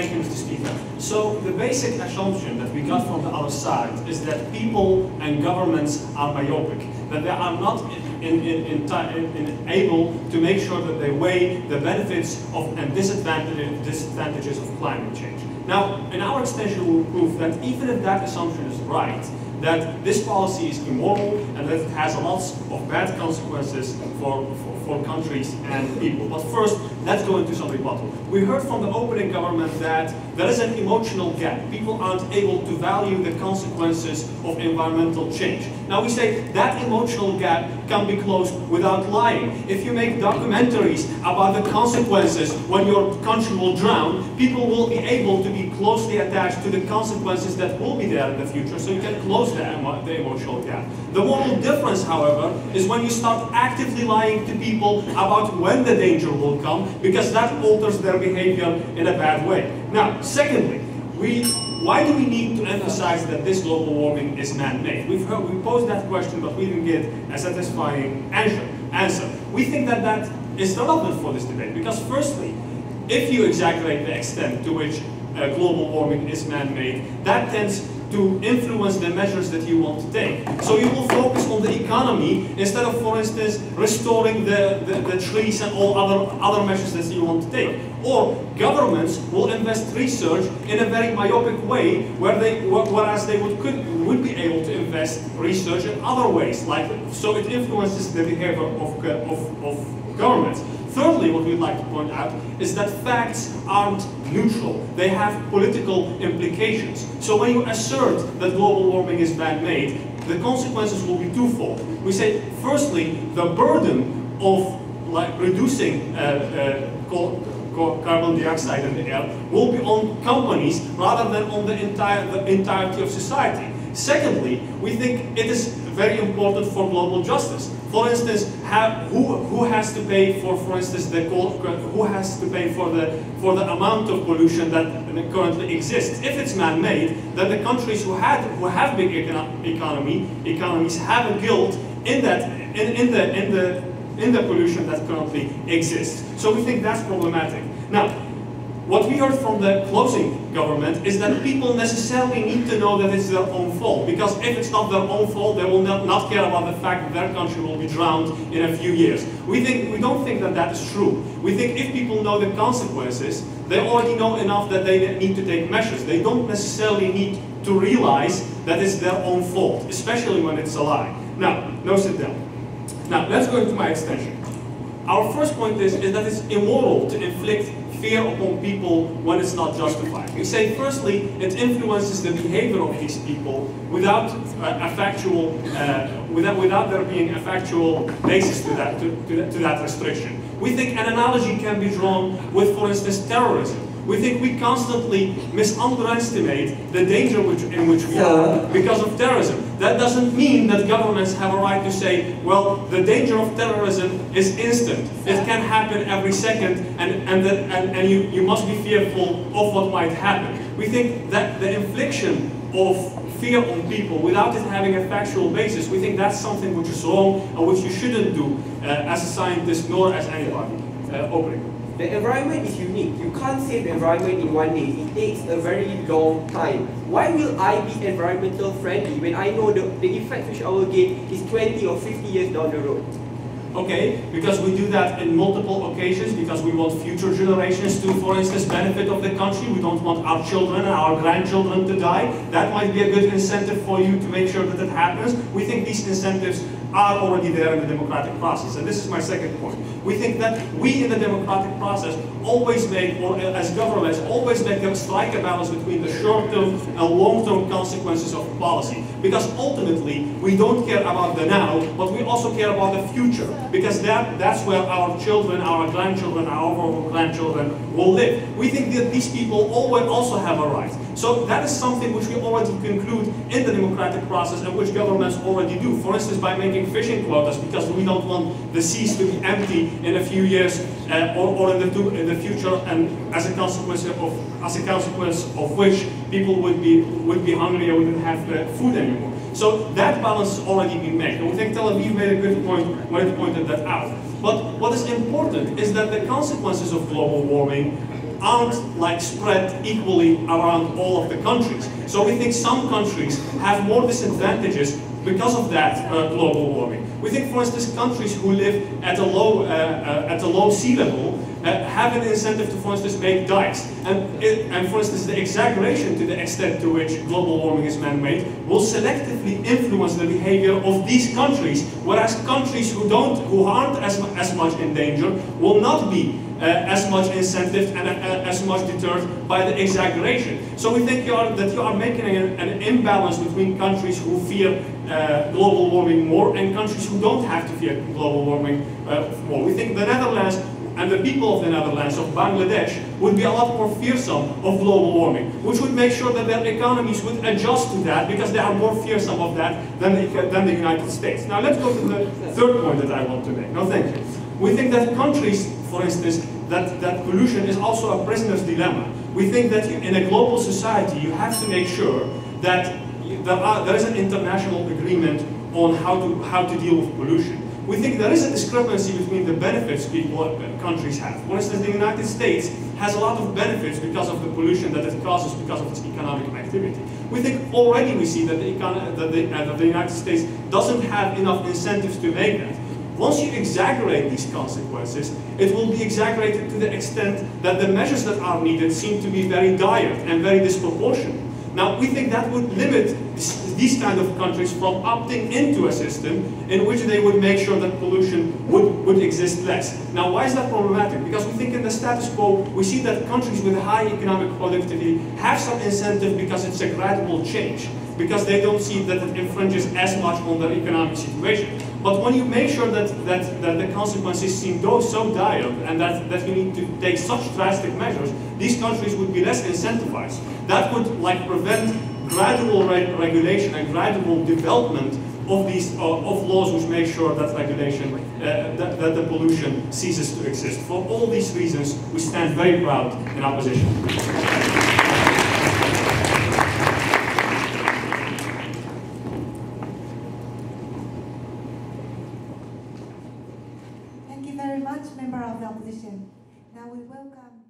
Thank you, Mr. Speaker. So the basic assumption that we got from the other side is that people and governments are myopic, that they are not able to make sure that they weigh the benefits of and disadvantages of climate change. Now, in our extension, we will prove that even if that assumption is right, that this policy is immoral and that it has lots of bad consequences for countries and people. But first, let's go into some rebuttal. We heard from the opening government that there is an emotional gap. People aren't able to value the consequences of environmental change. Now we say that emotional gap can be closed without lying. If you make documentaries about the consequences when your country will drown, people will be able to be closely attached to the consequences that will be there in the future, so you can close the emotional gap. The moral difference, however, is when you start actively lying to people about when the danger will come, because that alters their behavior in a bad way. Now, secondly, why do we need to emphasize that this global warming is man-made? We posed that question, but we didn't get a satisfying answer. We think that that is relevant for this debate, because firstly, if you exaggerate the extent to which global warming is man-made, that tends to influence the measures that you want to take. So you will focus on the economy instead of, for instance, restoring the trees and all other measures that you want to take. Or governments will invest research in a very myopic way, whereas they would be able to invest research in other ways, so it influences the behavior of governments. Thirdly, what we'd like to point out is that facts aren't neutral. They have political implications. So when you assert that global warming is man-made, the consequences will be twofold. We say, firstly, the burden of reducing carbon dioxide in the air will be on companies rather than on the entirety of society. Secondly, we think it is very important for global justice. For instance, who has to pay for instance, who has to pay for the amount of pollution that currently exists? If it's man-made, then the countries who have big economies have a guilt in the pollution that currently exists. So we think that's problematic. Now, what we heard from the closing government is that people necessarily need to know that it's their own fault, because if it's not their own fault, they will not care about the fact that their country will be drowned in a few years. We don't think that that is true. We think if people know the consequences, they already know enough that they need to take measures. They don't necessarily need to realize that it's their own fault, especially when it's a lie. Now, sit down. Now, let's go into my extension. Our first point is that it's immoral to inflict fear upon people when it's not justified. We say, firstly, it influences the behavior of these people without without there being a factual basis to that restriction. We think an analogy can be drawn with, for instance, terrorism. We think we constantly underestimate the danger in which we are because of terrorism. That doesn't mean that governments have a right to say, well, the danger of terrorism is instant. It can happen every second, and you must be fearful of what might happen. We think that the infliction of fear on people without it having a factual basis, we think that's something which is wrong and which you shouldn't do as a scientist nor as anybody. Opening. The environment is unique. You can't save the environment in one day. It takes a very long time. Why will I be environmental friendly when I know the effect which I will get is 20 or 50 years down the road? Okay, because we do that in multiple occasions, because we want future generations to, for instance, benefit of the country. We don't want our children and our grandchildren to die. That might be a good incentive for you to make sure that it happens. We think these incentives are already there in the democratic process. And this is my second point. We think that we in the democratic process always make, or as governments, always make them strike a balance between the short-term and long-term consequences of policy. Because ultimately, we don't care about the now, but we also care about the future. Because that's where our children, our grandchildren, our grandchildren will live. We think that these people also have a right. So that is something which we already conclude in the democratic process and which governments already do. For instance, by making fishing quotas, because we don't want the seas to be empty in a few years or in the future, and as a consequence of which people would be hungry and wouldn't have food anymore. So that balance has already been made. And we think Tel Aviv made a good point when it pointed that out. But what is important is that the consequences of global warming aren't like spread equally around all of the countries. So we think some countries have more disadvantages because of that global warming. We think, for instance, countries who live at a low sea level have an incentive to, for instance, make dikes. And for instance, the exaggeration to the extent to which global warming is man-made will selectively influence the behavior of these countries, whereas countries who aren't as much in danger will not be as much incentivized and as much deterred by the exaggeration. So we think that you are making an imbalance between countries who fear global warming more and countries who don't have to fear global warming more. We think the Netherlands and the people of the Netherlands, of Bangladesh, would be a lot more fearsome of global warming, which would make sure that their economies would adjust to that because they are more fearsome of that than the United States. Now let's go to the third point that I want to make. No, thank you. We think that countries, for instance, that pollution is also a prisoner's dilemma. We think that in a global society you have to make sure that there is an international agreement on how to deal with pollution. We think there is a discrepancy between the benefits countries have. For instance, the United States has a lot of benefits because of the pollution that it causes because of its economic activity. We think already we see that the United States doesn't have enough incentives to make that. Once you exaggerate these consequences, it will be exaggerated to the extent that the measures that are needed seem to be very dire and very disproportionate. Now, we think that would limit these kind of countries from opting into a system in which they would make sure that pollution would exist less. Now, why is that problematic? Because we think in the status quo, we see that countries with high economic productivity have some incentive because it's a gradual change, because they don't see that it infringes as much on their economic situation. But when you make sure that the consequences seem so dire and that you need to take such drastic measures, these countries would be less incentivized. That would prevent gradual regulation and gradual development of these of laws which make sure that regulation that the pollution ceases to exist. For all these reasons, we stand very proud in our position. Thank you very much, member of the opposition. Now we welcome